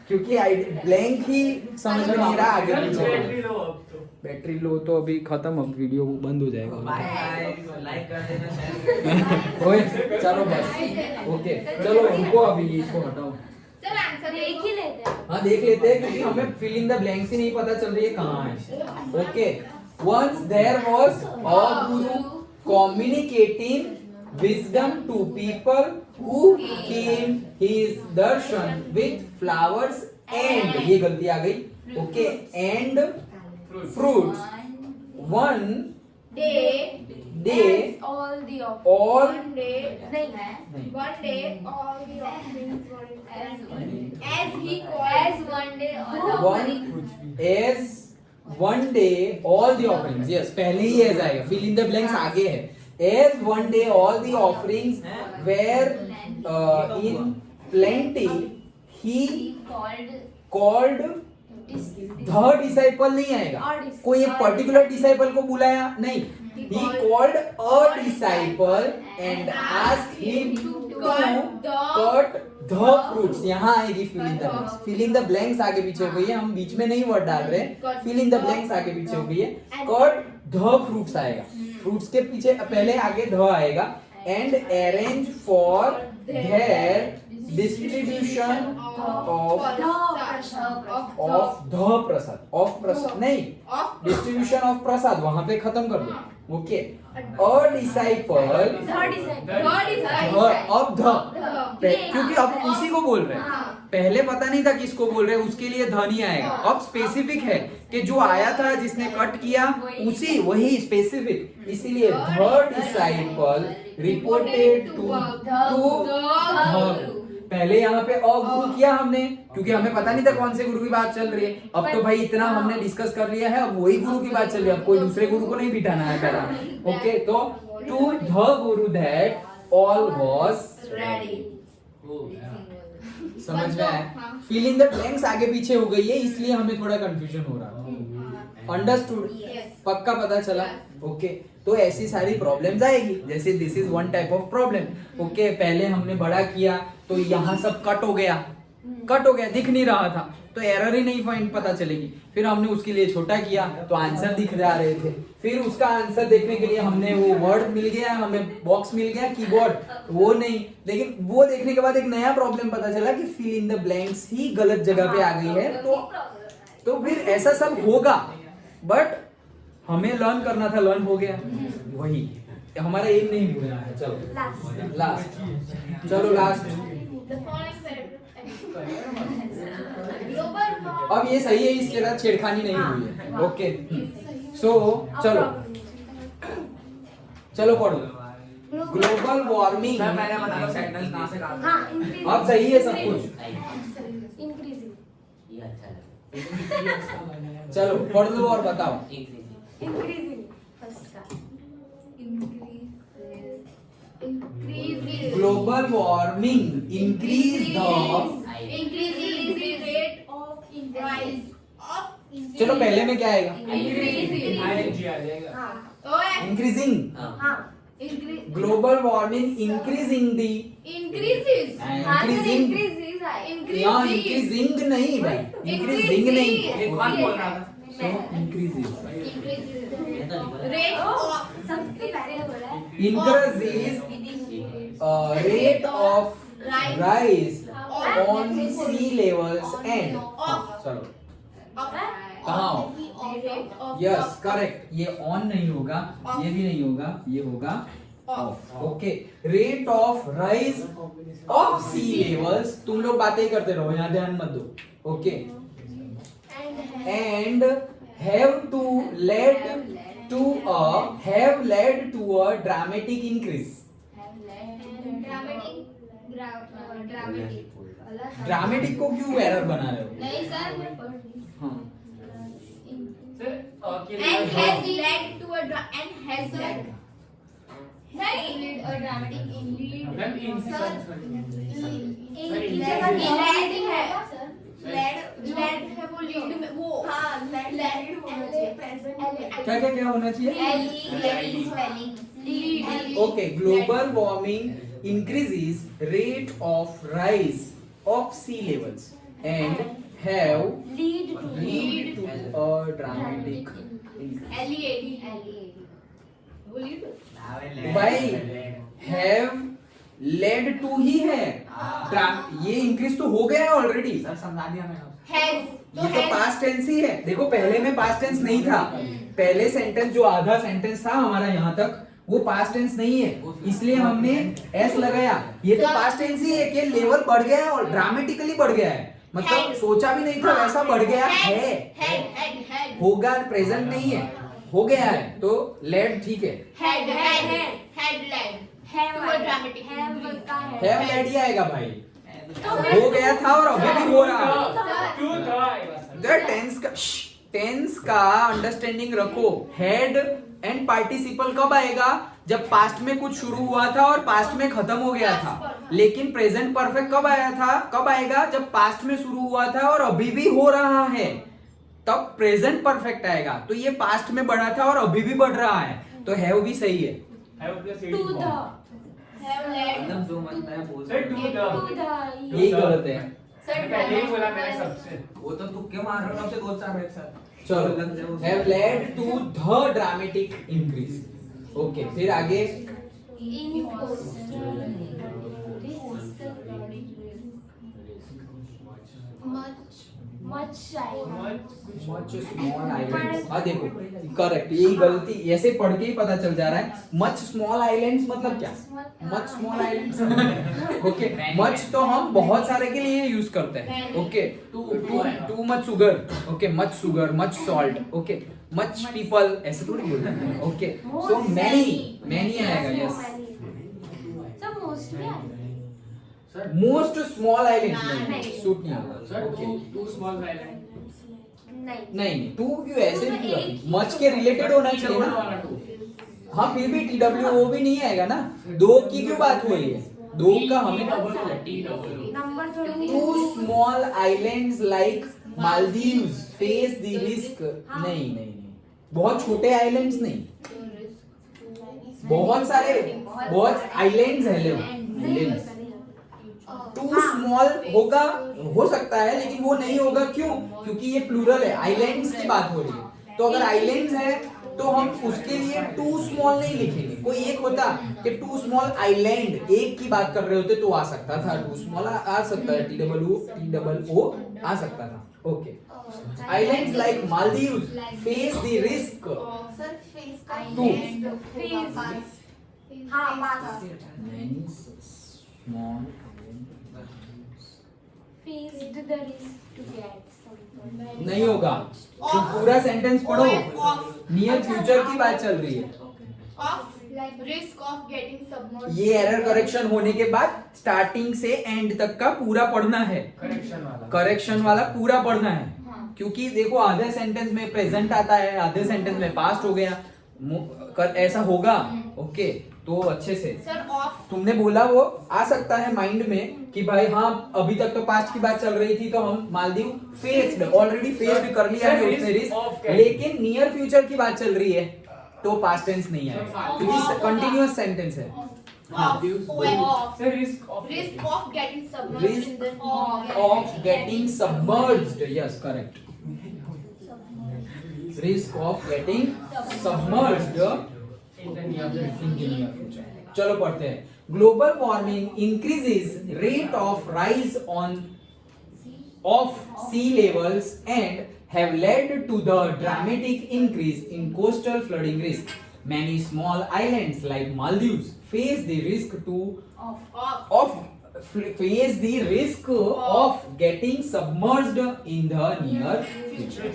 क्योंकि ब्लैंक ही समझ में नहीं रहा आगे पीछे. बैटरी लो तो अभी खत्म, अब वीडियो बंद हो जाएगा. बाय बाय, लाइक कर देना, शेयर ओए चलो बस. ओके चलो रुको, अभी इसको हटाओ. सर आंसर देख ही लेते हैं. हाँ देख लेते हैं, क्योंकि हमें फिल इन द ब्लैंक्स ही नहीं पता चल रही है कहाँ है. Okay. Once there was a guru communicating wisdom to people who came his darshan with flowers and, ये गलती आ गई. Okay. and fruits. one day day all the of all one day नहीं नहीं one day all the offerings were as he as called one day all the one as one day all the offerings. yes, पहले ही as आएगा, fill in the blanks आगे है. as one day all the offerings were in plenty he called the disciple नहीं आएगा, कोई एक particular disciple को बुलाया नहीं. he called a disciple and asked him to cut the fruits. यहाँ आएगी fill in the blanks. fill in the blanks आगे पीछे हो गई है, हम बीच में नहीं वर्ड डाल रहे. fill in the blanks आगे पीछे हो गई है. cut the fruits आएगा, fruits के पीछे पहले आगे the आएगा. and arrange for their distribution of the prasad. of prasad नहीं, distribution of prasad वहां पे खत्म कर दो. ओके, a disciple अब ध, क्योंकि अब उसी को बोल रहे हैं. पहले पता नहीं था किसको बोल रहे हैं, उसके लिए ध नहीं आएगा. अब स्पेसिफिक है कि जो आया था जिसने कट किया उसी वही स्पेसिफिक, इसीलिए the disciple reported to the. पहले यहाँ पे अगुरु किया हमने क्योंकि हमें पता नहीं था कौन से गुरु की बात चल रही है. अब तो भाई इतना हमने डिस्कस कर लिया है, अब वही गुरु की बात चल रही है, अब कोई दूसरे गुरु को नहीं बिठाना है पहला. ओके, तो to the Guru that all was ready. समझ में आया. फिल इन द ब्लैंक्स आगे पीछे हो गई है, इसलिए हमें थोड़ा कंफ्यूजन हो रहा है. अंडरस्टूड? Yes. पक्का पता चला? ओके, तो ऐसी सारी प्रॉब्लम्स आएगी. जैसे this is one type of problem. Okay, पहले हमने बड़ा किया तो यहाँ सब कट हो गया, दिख नहीं रहा था, तो एरर ही नहीं फाइंड पता चलेगी. फिर हमने उसके लिए छोटा किया तो आंसर दिख जा रहे थे. फिर उसका आंसर देखने के लिए हमने वो वर्ड मिल गया, हमें बॉक्स मिल गया, कीबोर्ड वो नहीं. लेकिन वो देखने के बाद एक नया प्रॉब्लम पता चला कि फिल इन द ब्लैंक्स ही गलत जगह पे आ गई है. तो फिर ऐसा सब होगा, बट हमें लर्न करना था, लर्न हो गया. वही हमारा एम नहीं भूलना है. चलो लास्ट, चलो लास्ट. The following global अब ये सही है, इसके साथ छेड़खानी नहीं हुई है. ओके, सो चलो पढ़ो. Global warming. सर मैंने बता दो सेंटेंस कहां से कहा था. हाँ increasing अब सही है सब कुछ. increasing ये अच्छा है. चलो पढ़ लो और बताओ. increasing first का increases global warming increase the. increases the rate of rise of चलो पहले में क्या आएगा? आईएनजी आ जाएगा. हाँ. इंक्रीजिंग. हाँ ग्लोबल वार्मिंग इंक्रीजिंग दी. increases हाँ तो इंक्रीजिंग. increases है यहाँ इंक्रीजिंग नहीं भाई, इंक्रीजिंग नहीं. एक बात बोल रहा था. सो इंक्रीजिंग. rate of सबसे पहले बोला है Increases rate of rise on sea levels and. चलो कहाँ? Yes correct. ये ऑन नहीं होगा, ये भी नहीं होगा, ये होगा of. Okay, rate of rise of sea levels. तुम लोग बातें करते रहो, यहाँ ध्यान मत दो. Okay, and have led to a dramatic increase. Dramatic को क्यों एरर बना रहे हो? नहीं सर. हाँ, and has led to a dramatic क्या होना चाहिए? Okay, global warming increases rate of rise of sea levels and have lead to a dramatic increase. भाई have led to ही है, ये इंक्रीज तो हो गया है ऑलरेडी. सर समझा दिया मैंने. ये तो पास्ट टेंस ही है. देखो पहले में पास्ट टेंस नहीं था. पहले सेंटेंस जो आधा सेंटेंस था हमारा यहाँ तक, वो पास्ट टेंस नहीं है, इसलिए हमने एस लगाया. ये तो पास्ट टेंस ही है कि लेवल बढ़ गया है और ड्रामेटिकली बढ़ गया है. मतलब सोचा भी नहीं था वैसा बढ़ गया है. होगा, प्रेजेंट नहीं है. हो गया है तो लेड ठीक है। हेडलाइन है ड्रामेटिक हैव लेड ही आएगा भाई, हो गया था और अभी भी हो रहा है। टू था आएगा सर। टेंस का अंडरस्टैंडिंग रखो। हेड एंड पार्टिसिपल कब आएगा? जब पास्ट में कुछ शुरू हुआ था और पास्ट में खत्म हो गया था। लेकिन प्रेजेंट परफेक्ट कब आया था, कब आएगा? जब पास्ट में शुरू हुआ था और अभी भी हो रहा है, तब प्रेजेंट परफेक्ट आएगा। तो ये पास्ट में बढ़ा था और अभी भी बढ़ रहा है, तो हैव भी सही है। हैव प्लस टू द एकदम जो मन में बोल sir to the to the यही गलत है। पहले ही बोला मैंने सबसे। वो तो तुक्के मार रहे हो, अब से 2-4 एक साथ। चलो, have led to the dramatic increase. Okay, फिर आगे in much much small islands. हाँ देखो, करेक्ट, यही गलती, ऐसे पढ़ के ही पता चल जा रहा है। मच स्मॉल आइलैंड्स मतलब क्या? Much small islands. Okay, much तो हम बहुत सारे के लिए यूज करते हैं। Okay, too much sugar, okay, much sugar, much salt, okay, much people, ऐसे थोड़ी बोलते हैं। ओके, सो मैनी आएगा। यस, सब मोस्टली मोस्ट स्मॉल आइलैंड नहीं। सूट नहीं होगा। Sir okay, too small island. नहीं टू क्यों ऐसे नहीं? मच के रिलेटेड होना चाहिए ना। हाँ, फिर भी TWO भी नहीं आएगा ना। दो की क्यों बात हो रही है? दो का हमें नंबर थोड़ी too small islands like Maldives face the risk. नहीं, बहुत छोटे आइलैंड्स नहीं, बहुत सारे, बहुत आइलैंड्स है। टू स्मॉल होगा, हो सकता है, लेकिन वो नहीं होगा। क्यों? क्योंकि ये प्लूरल है, आइलैंड्स की बात हो रही है। तो अगर आइलैंड्स है तो हम उसके लिए टू स्मॉल नहीं लिखेंगे। कोई एक होता कि टू स्मॉल आइलैंड, एक की बात कर रहे होते तो आ सकता था, टू स्मॉल आ सकता है, TOO आ सकता था। Okay, islands like Maldives face the risk sir face का टू हाँ पास small faced the risk to get something नहीं होगा। तो पूरा सेंटेंस पढ़ो, नियर फ्यूचर की बात चल रही है। Of risk of getting submerged. ये एरर करेक्शन होने के बाद स्टार्टिंग से एंड तक का पूरा पढ़ना है। करेक्शन वाला पूरा पढ़ना है। क्योंकि देखो, आधे सेंटेंस में प्रेजेंट आता है, आधे सेंटेंस में पास्ट हो गया, ऐसा होगा। ओके, तो अच्छे से सर ऑफ तुमने बोला, वो आ सकता है माइंड में कि भाई हाँ, अभी तक तो पास्ट की बात चल रही थी, तो हम मालदीव फेस्ड, ऑलरेडी फेस्ड कर लिया है उसने रिस्क, लेकिन नियर फ्यूचर की बात चल रही है तो पास्ट टेंस नहीं आएगा, क्योंकि कंटिन्यूअस सेंटेंस है। Risk of getting submerged in the of getting submerged, yes correct, risk of getting submerged in the near future. चलो पढ़ते हैं। Global warming increases rate of rise of sea levels and have led to the dramatic increase in coastal flooding risk. Many small islands like Maldives face the risk of getting submerged in the near future.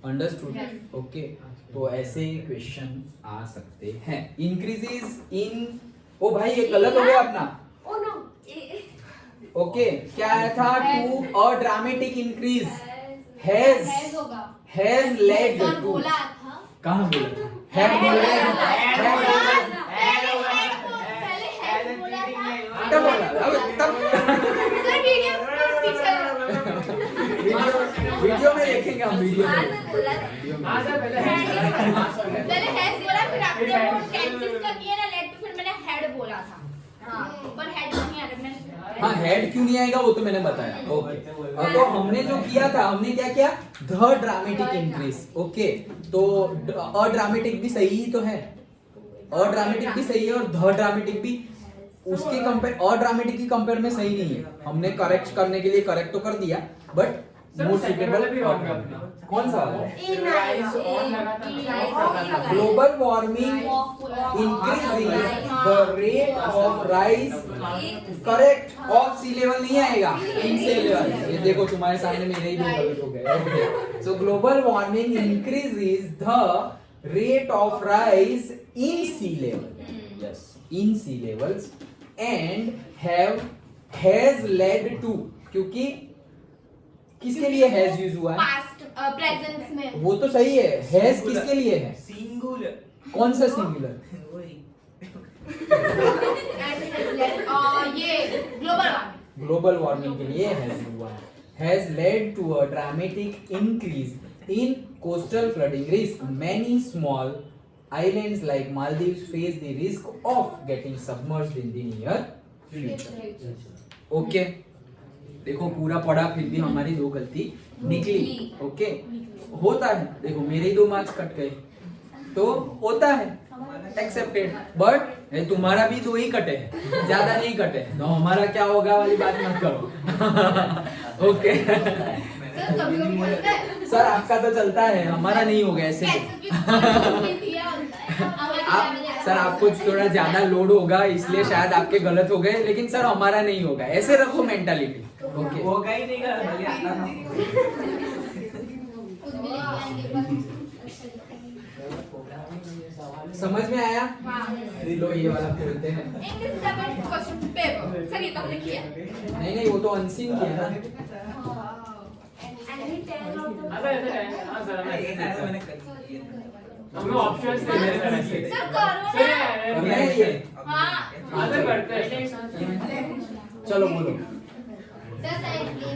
Understood? Okay. तो ऐसे question आ सकते हैं। Increases इन, ओ भाई ये गलत हो गया अपना। oh no ओके, क्या आया था? To a dramatic increase has led sir to, बोला था। कहां बोला? हैव बोला तब बोला, तब सर वीडियो में देखेंगे हम, वीडियो में। हां सर पहले पहले हैज बोला, फिर आपने वो टेंसेस का किया ना लेट, तो फिर मैंने हेड बोला था। हां, पर हेड नहीं आ रहा मैंने। हाँ, हेड क्यों नहीं आएगा वो तो मैंने बताया। ओके, तो हमने जो किया था, हमने क्या किया? The dramatic increase. ओके, तो अड्रामेटिक भी सही ही तो है, अड्रामेटिक भी सही है और द ड्रामेटिक भी उसके कंपेयर, अड्रामेटिक की कंपेयर में सही नहीं है। हमने करेक्ट करने के लिए करेक्ट तो कर दिया, बट मोर सुटेबल कौन सा वाला इन आएगा global warming increasing the rate of rise correct of sea level नहीं आएगा इन सी लेवल ये देखो तुम्हारे सामने मेरे ही दो गलत हो गए so global warming increases the rate of rise in sea level yes in sea levels and has led to क्योंकि किसके लिए हैज यूज हुआ है पास्ट प्रेजेंस में वो तो सही है हैज किसके लिए है सिंगुलर कौन सा सिंगुलर ये ग्लोबल वार्मिंग ग्लोबल वार्मिंग के लिए हैज हुआ has led to a dramatic increase in coastal flooding risk many small islands like Maldives face the risk of getting submerged in the near future okay देखो पूरा पढ़ा फिर भी हमारी दो गलती निकली ओके होता है देखो मेरे ही 2 मार्क्स कट गए तो होता है एक्सेप्टेड बट तुम्हारा भी 2 ही कटे हैं ज्यादा नहीं कटे तो हमारा क्या होगा वाली बात मत करो ओके सर कभी कभी होता है सर आपका तो चलता है हमारा नहीं होगा ऐसे आप सर आपको थोड़ा ज्यादा लोड होगा इसलिए शायद आपके गलत हो गए लेकिन सर हमारा नहीं होगा ऐसे रखो मेंटालिटी ओके होगा ही नहीं का भले आता था समझ में आया लो ये वाला खोलते हैं English second question paper sir ये तो हमने किया नहीं वो तो अनसीन किया ना अबे हां सर मैंने कर दिया हम लोग ऑप्शंस दे रहे हैं ऐसे सर करो ना मैं ये हां आगे बढ़ते हैं चलो बोलो 10 साइड के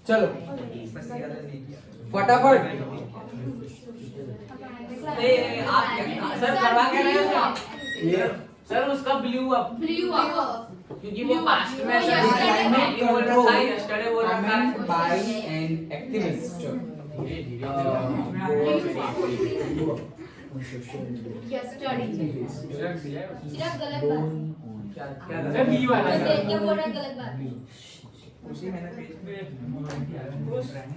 चलो फटाफट आप सर करवा के रहे हो ये सर उसका ब्लू अप ब्लू अप क्योंकि वो पास्ट में climate बोल रहा control था यस्टरडे बोल रहा था comment by an activist yesterday सिर्फ गलत बात सर बी वाला बस देख के बोल रहा गलत बात उसी मैंने पेज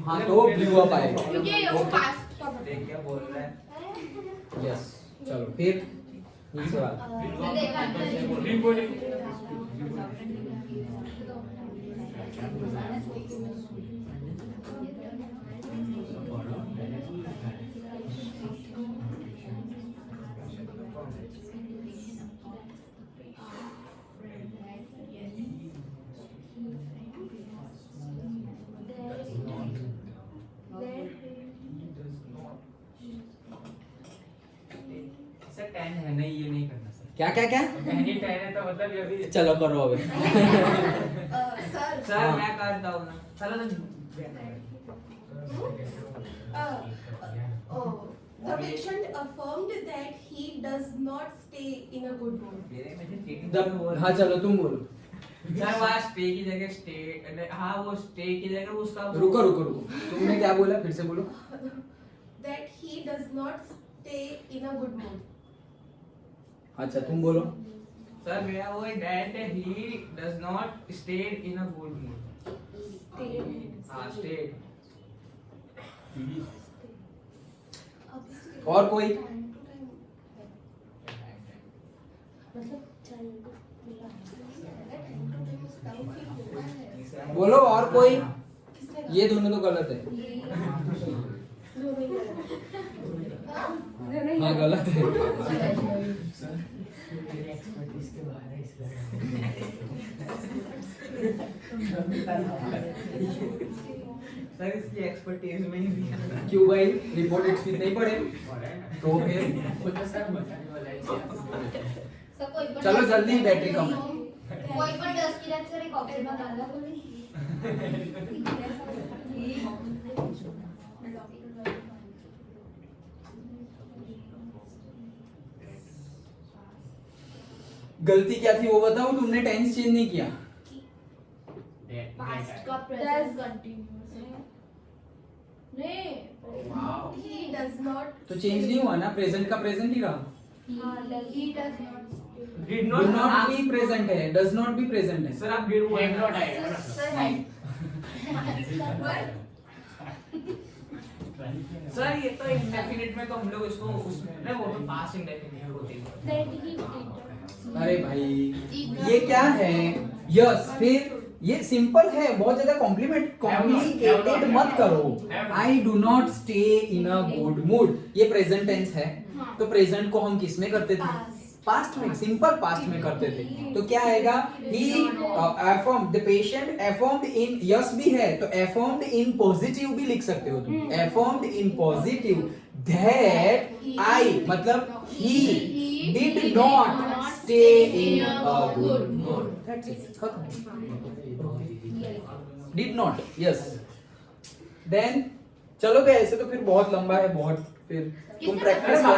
हाँ तो ब्लू अप आएगा क्योंकि वो पास्ट का देख क्या बोल रहा है यस चलो फिर नीचे वाला बी बोलिए सर 10 है नहीं ये नहीं करना सर क्या क्या क्या एनी टाइम है तो मतलब ये अभी चलो करो अबे सर सर मैं करता हूं ना चलो The patient affirmed that he does not stay in a good mood. हाँ चलो तुम बोलो सर वहाँ स्टे की जगह स्टे हाँ वो स्टे की जगह उसका रुको रुको रुको तुमने क्या बोला फिर से बोलो That he does not stay in a good mood. अच्छा तुम बोलो सर मेरा वो है that he does not stay in a good mood हाँ stay और कोई बोलो और कोई ये दोनों तो गलत है हाँ गलत है सर इसकी एक्सपर्टीज में ही दिया क्यों भाई रिपोर्ट एक्सपीड नहीं पढ़े तो फिर सर कोई पण चलो जल्दी बैटरी कम है कोई पण 10 की रात सर एक ऑप्शन में डालना बोली गलती क्या थी वो बताओ तुमने टेंस चेंज नहीं किया पास्ट का प्रेजेंट कंटिन्यूअस है नहीं He does not. तो चेंज नहीं हुआ ना प्रेजेंट का प्रेजेंट ही रहा he does not Did do not not ask. Be present है, डज नॉट बी प्रेजेंट है। सर आप did बोल Have not रहे हैं। आएगा ना। सर सर ये तो इंडेफिनिट में तो हम लोग इसको उसमें नहीं, वो तो पास्ट इंडेफिनिट होती है। That he did. अरे भाई ये क्या है? यस, फिर ये सिंपल है, बहुत ज्यादा कॉम्प्लिकेटेड मत करो। I do not stay in a good mood, ये प्रेजेंट टेंस है, तो प्रेजेंट को हम किस में करते थे? पास्ट में, सिंपल पास्ट में करते थे। तो क्या आएगा? ही affirmed, the patient affirmed in, yes भी है तो अफर्म्ड इन पॉजिटिव भी लिख सकते हो तुम। Affirmed in positive that I, मतलब he did not stay in a good mood. That's it, खत्म। Did not, yes. देन चलो तो ऐसे तो फिर बहुत लंबा है, बहुत फिर तुम प्रैक्टिस करो।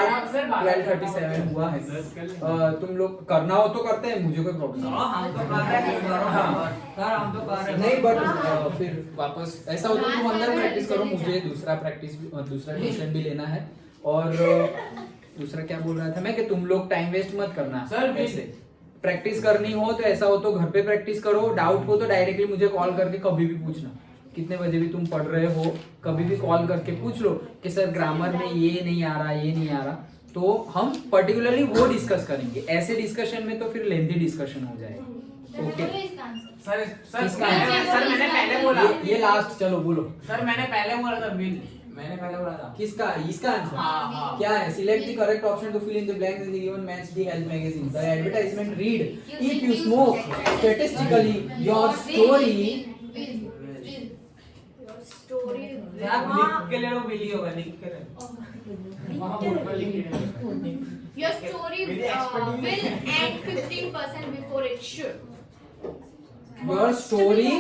12:37 हुआ है। तुम लोग करना हो तो करते हैं, मुझे कोई प्रॉब्लम नहीं। हम तो कर रहे हैं, सर हम तो कर रहे हैं। नहीं बट फिर वापस ऐसा हो तो तुम अंदर प्रैक्टिस करो, मुझे दूसरा ट्यूशन भी लेना है। और दूसरा क्या बोल रहा था मैं, कि तुम लोग टाइम वेस्ट मत करना। सर, ऐसे प्रैक्टिस करनी हो तो ऐसा हो तो घर पे प्रैक्टिस करो, डाउट हो तो डायरेक्टली मुझे कॉल करके कभी भी पूछना। कितने बजे भी तुम पढ़ रहे हो, कभी भी कॉल करके पूछ लो कि सर ग्रामर में ये नहीं आ रहा, ये नहीं आ रहा, तो हम पर्टिकुलरली वो डिस्कस करेंगे। ऐसे डिस्कशन में तो फिर लेंथी डिस्कशन हो जाएगा। ओके सर इसका सर मैंने पहले बोला। ये लास्ट, चलो बोलो। सर मैंने पहले बोला था विल, मैंने पहले बोला था। किसका? इसका आंसर हाँ। क्या है? Select the correct option to fill in the blanks in the given match the health magazine. The advertisement read, if you smoke statistically your story. आप लिख के ले लो, विल ही होगा, लिख के ले लो। वहाँ बोर्ड पर लिख के Your story will end 15% before it should. Your story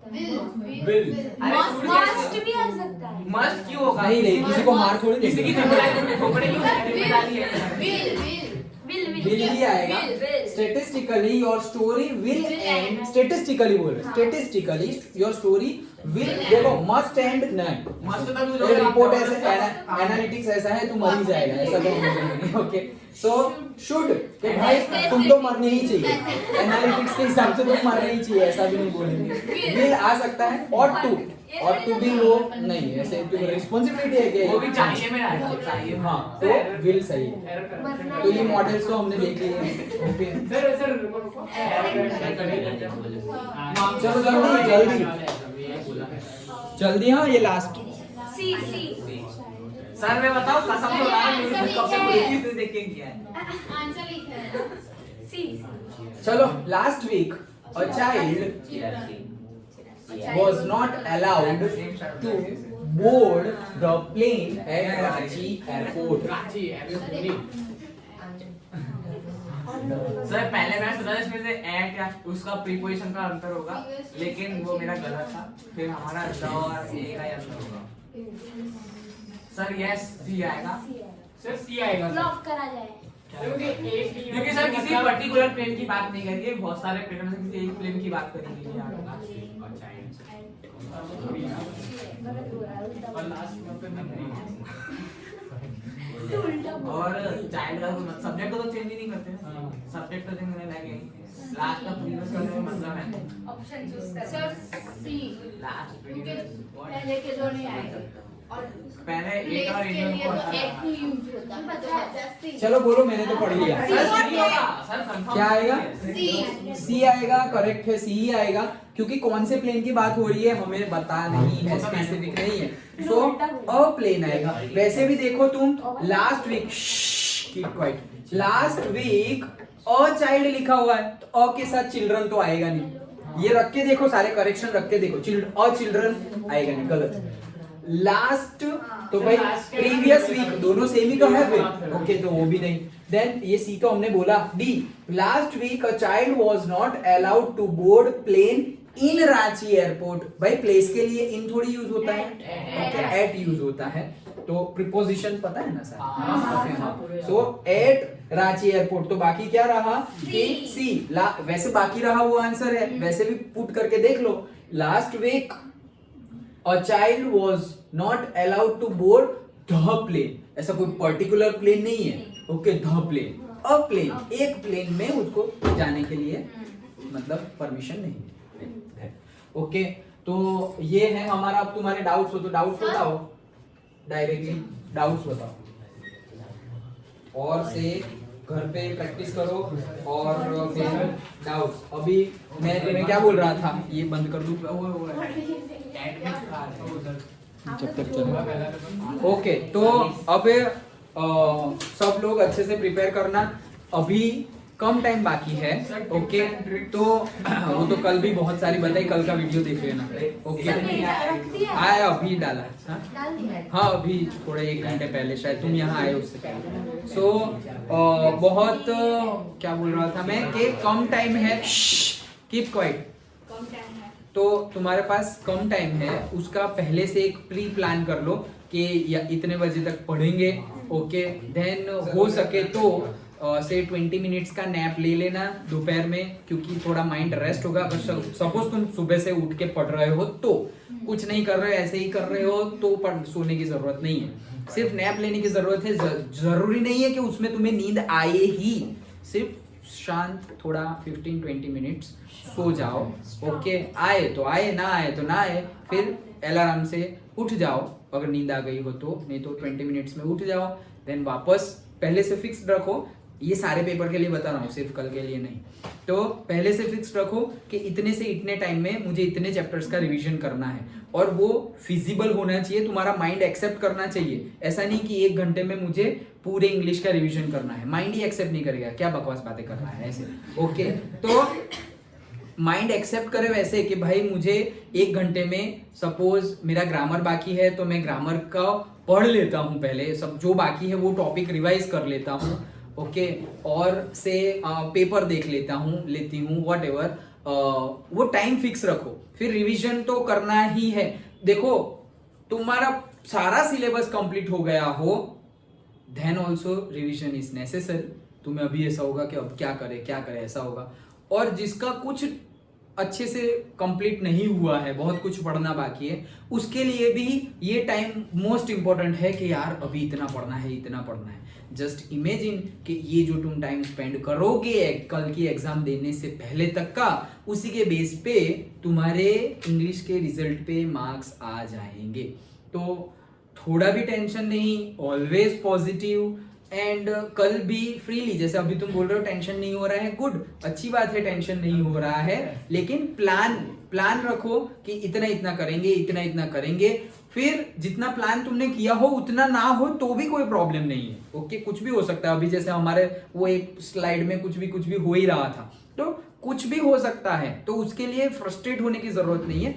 Will. Must भी आ सकता है। मस्ट क्यों होगा? नहीं नहीं, किसी को मार थोड़ी किसी की देंगे। खोपड़ी की जिम्मेदारी है। विल ही आएगा। Statistically your story will and, statistically बोल रहे, स्टैटिस्टिकली योर स्टोरी विल, देखो मस्ट एंड नहीं, मस्ट तो ये रिपोर्ट ऐसे एनालिटिक्स ऐसा है, तू मर ही जाएगा, ऐसा तो नहीं। ओके सो शुड, कि भाई तुम तो मरने ही चाहिए, एनालिटिक्स के हिसाब से तुम मरने ही चाहिए, ऐसा भी नहीं बोलेंगे। विल आ सकता है, और टू भी वो नहीं, ऐसे तो रिस्पांसिबिलिटी है कि वो भी चाहिए में आएगा, चाहिए। हाँ तो विल सही है। तो ये मॉडल्स तो हमने देख लिए। ओके सर रुको रुको। चलो जल्दी जल्दी, हाँ ये लास्ट। सी सी सर मैं बताऊं, कसम से बता रहा हूं, मुझे कब से बोली थी, तू देख के किया है। आंसर लिखा है। सी चलो last week a child was not allowed to board the plane at Ranchi airport. Ranchi airport. Sir पहले मैं सोचा था इसमें से एट या उसका प्रीपोजिशन का अंतर होगा, लेकिन वो मेरा गलत था। फिर हमारा द और ए का ही अंतर होगा। सर यस सी आएगा। सर सी आएगा सर। ब्लॉक करा जाए। क्योंकि एक ही- क्योंकि सर किसी पर्टिकुलर प्लेन की बात नहीं करिए, बहुत सारे प्लेन में से किसी एक प्लेन की बात करेंगे। और लास्ट में तो नहीं। और चाइल्ड का सब्जेक्ट को तो चेंज ही नहीं करते, सब्जेक्ट तो चेंज करने लगे। लास्ट का प्रीवियस का मतलब है ऑप्शन चूज कर। सर सी, लास्ट क्योंकि पहले के जो नहीं आएगा और पहले प्लेस एक और के इंडियन लिए को तो एक ही यूज होता है, तो बचा सी। चलो बोलो, मैंने तो पढ़ लिया। सर सी होगा, सर कंफर्म क्या आएगा? सी। सी आएगा, करेक्ट है, सी ही आएगा, क्योंकि कौन से प्लेन की बात हो रही है हमें बता नहीं है, स्पेसिफिक नहीं है, सो अ प्लेन आएगा। वैसे भी देखो तुम last week, keep quiet, last week a child लिखा हुआ है, तो अ के साथ चिल्ड्रन तो आएगा नहीं। ये रख के देखो, सारे करेक्शन रख के देखो, चिल्ड्रन आएगा नहीं, गलत। लास्ट तो भाई प्रीवियस वीक, दोनों सेम ही तो है फिर। ओके तो वो भी नहीं। देन ये सी तो हमने बोला। D, last week a child was not allowed to board plane in Ranchi airport. भाई प्लेस के लिए इन थोड़ी यूज होता है, एट यूज होता है, तो प्रीपोजिशन पता है ना सर? सो एट रांची एयरपोर्ट, तो बाकी क्या रहा? सी। वैसे बाकी रहा वो आंसर है, वैसे भी पुट करके देख लो। Last week a child was not allowed to board the plane, ऐसा कोई पर्टिकुलर प्लेन नहीं है। Okay the plane, a plane, एक प्लेन में उसको जाने के लिए मतलब परमिशन नहीं है। ओके, तो ये है हमारा। अब तुम्हारे डाउट्स हो तो डाउट्स बताओ, डायरेक्टली डाउट्स बताओ, और से घर पे प्रैक्टिस करो और फिर डाउट्स। अभी मैं तुम्हें क्या बोल रहा था, ये बंद कर दूं जब तक चलो। ओके, तो अब सब लोग अच्छे से प्रिपेयर करना, अभी कम टाइम बाकी है। ओके, तो वो तो कल भी बहुत सारी बताई, कल का वीडियो देख लेना। ओके, आया अभी डाला, हाँ अभी थोड़े 1 घंटे पहले, शायद तुम यहाँ आए उससे पहले। सो बहुत क्या बोल रहा था मैं कि कम टाइम है, कीप क्वाइट। तो तुम्हारे पास कम टाइम है, उसका पहले से एक प्री प्लान कर लो कि या इतने बजे तक पढ़ेंगे। ओके, देन हो सके तो से 20 मिनट्स का नैप ले लेना दोपहर में, क्योंकि थोड़ा माइंड रेस्ट होगा। अगर सपोज तुम सुबह से उठ के पढ़ रहे हो तो, कुछ नहीं कर रहे हो ऐसे ही कर रहे हो तो सोने की जरूरत नहीं है, सिर्फ नैप लेने की जरूरत है। जरूरी नहीं है कि उसमें तुम्हें नींद आए ही, सिर्फ शांत थोड़ा 15-20 मिनट्स सो जाओ। ओके, आए तो आए, ना आए तो ना आए, फिर अलार्म से उठ जाओ अगर नींद आ गई हो तो, नहीं तो 20 मिनट्स में उठ जाओ। देन वापस पहले से फिक्स रखो, ये सारे पेपर के लिए बता रहा हूँ, सिर्फ कल के लिए नहीं। तो पहले से फिक्स रखो कि इतने से इतने टाइम में मुझे इतने चैप्टर्स का रिवीजन करना है, और वो फिजिबल होना चाहिए, तुम्हारा माइंड एक्सेप्ट करना चाहिए। ऐसा नहीं कि 1 घंटे में मुझे पूरे इंग्लिश का रिवीजन करना है, माइंड ही एक्सेप्ट नहीं करेगा, क्या बकवास बातें कर रहा है ऐसे। ओके, तो माइंड एक्सेप्ट करे वैसे कि भाई मुझे 1 घंटे में, सपोज मेरा ग्रामर बाकी है तो मैं ग्रामर का पढ़ लेता हूँ, पहले सब जो बाकी है वो टॉपिक रिवाइज कर लेता हूँ। ओके, और से पेपर देख लेती हूँ व्हाटएवर, वो टाइम फिक्स रखो। फिर रिवीजन तो करना ही है। देखो तुम्हारा सारा सिलेबस कंप्लीट हो गया हो, then also revision is necessary. तुम्हें अभी ऐसा होगा कि अब क्या करे ऐसा होगा। और जिसका कुछ अच्छे से कंप्लीट नहीं हुआ है, बहुत कुछ पढ़ना बाकी है, उसके लिए भी ये टाइम मोस्ट इंपॉर्टेंट है कि यार अभी इतना पढ़ना है। जस्ट इमेजिन कि ये जो तुम टाइम स्पेंड करोगे कल की एग्जाम देने से पहले तक का, उसी के बेस पे तुम्हारे इंग्लिश के रिजल्ट पे मार्क्स आ जाएंगे। तो थोड़ा भी टेंशन नहीं, ऑलवेज पॉजिटिव, एंड कल भी फ्रीली, जैसे अभी तुम बोल रहे हो टेंशन नहीं हो रहा है, गुड, अच्छी बात है टेंशन नहीं हो रहा है, लेकिन प्लान रखो कि इतना करेंगे। फिर जितना प्लान तुमने किया हो उतना ना हो तो भी कोई प्रॉब्लम नहीं है। ओके, कुछ भी हो सकता है। अभी जैसे हमारे वो एक स्लाइड में कुछ भी हो ही रहा था, तो कुछ भी हो सकता है, तो उसके लिए फ्रस्ट्रेट होने की जरूरत नहीं है।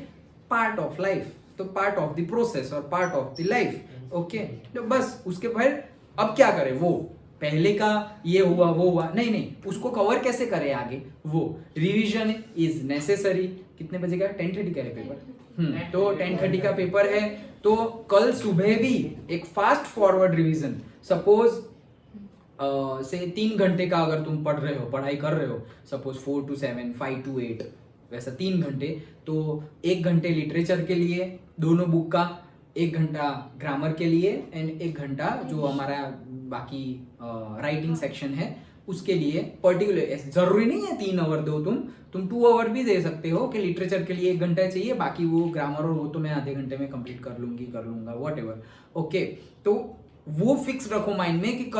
पार्ट ऑफ लाइफ, तो पार्ट ऑफ द प्रोसेस और part of the life. Okay, तो बस उसके बाद अब क्या करें, वो पहले का ये हुआ वो हुआ नहीं, उसको कवर कैसे करें आगे, वो रिवीजन इज नेसेसरी। कितने बजे का? 10:30 का है पेपर। तो 10:30 का पेपर है, तो कल सुबह भी एक फास्ट फॉरवर्ड रिवीजन, सपोज से 3 घंटे का अगर तुम पढ़ाई कर रहे हो, सपोज 4 to 7, 5 to 8, वैसा 3 घंटे, तो 1 घंटे लिटरेचर के लिए दोनों बुक का, 1 घंटा ग्रामर के लिए, एंड 1 घंटा जो हमारा बाकी राइटिंग सेक्शन है उसके लिए। पर्टिकुलर जरूरी नहीं है 3 आवर दो, तुम 2 आवर भी दे सकते हो कि लिटरेचर के लिए 1 घंटा चाहिए, बाकी वो ग्रामर और वो तो मैं आधे घंटे में कंप्लीट कर लूंगा व्हाटएवर। ओके, तो वो फिक्स रखो माइंड में कि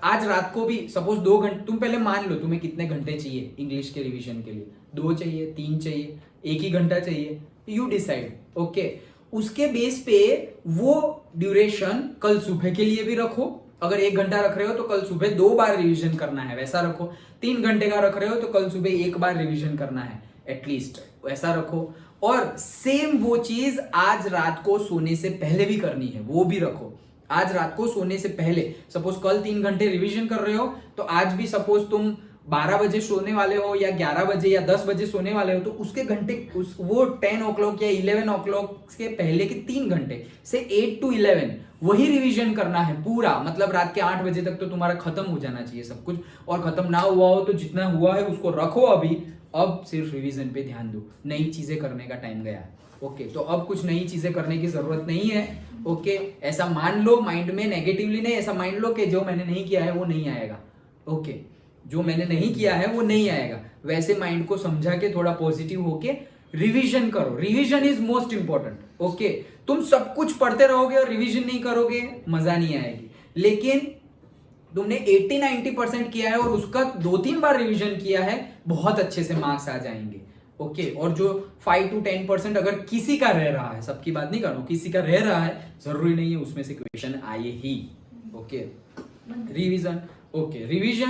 आज रात को भी सपोज 2 घंटे, तुम पहले मान लो तुम्हें कितने घंटे चाहिए इंग्लिश के रिविजन के लिए, 2 चाहिए, 3 चाहिए, 1 ही घंटा चाहिए, यू डिसाइड। ओके, उसके बेस पे वो ड्यूरेशन कल सुबह के लिए भी रखो। अगर 1 घंटा रख रहे हो तो कल सुबह 2 बार रिवीजन करना है, वैसा रखो। 3 घंटे का रख रहे हो तो कल सुबह 1 बार रिवीजन करना है एटलीस्ट, वैसा रखो। और सेम वो चीज आज रात को सोने से पहले भी करनी है, वो भी रखो। आज रात को सोने से पहले, सपोज कल 3 घंटे रिवीजन कर रहे हो, तो आज भी सपोज तुम 12 बजे सोने वाले हो या 11 बजे या 10 बजे सोने वाले हो, तो उसके घंटे वो 10 o'clock या 11 o'clock के पहले के 3 घंटे से 8 to 11 वही रिवीजन करना है पूरा। मतलब रात के 8 बजे तक तो तुम्हारा खत्म हो जाना चाहिए सब कुछ, और खत्म ना हुआ हो तो जितना हुआ है उसको रखो अभी, अब सिर्फ रिवीजन पे ध्यान दो। नई चीजें करने का टाइम गया। ओके, तो अब कुछ नई चीजें करने की जरूरत नहीं है। ओके, ऐसा मान लो माइंड में, नेगेटिवली नहीं, ऐसा मान लो कि जो मैंने नहीं किया है वो नहीं आएगा। ओके जो मैंने नहीं किया है वो नहीं आएगा, वैसे माइंड को समझा के थोड़ा पॉजिटिव होके रिवीजन करो। Revision is most important. Okay तुम सब कुछ पढ़ते रहोगे और रिवीजन नहीं करोगे मजा नहीं आएगी। लेकिन तुमने 80-90% किया है और उसका 2-3 बार रिवीजन किया है, बहुत अच्छे से मार्क्स आ जाएंगे। ओके और जो 5-10% अगर किसी का रह रहा है, सबकी बात नहीं कर रहा हूं, किसी का रह रहा है, जरूरी नहीं है उसमें से क्वेश्चन आए ही। Okay revision. Okay revision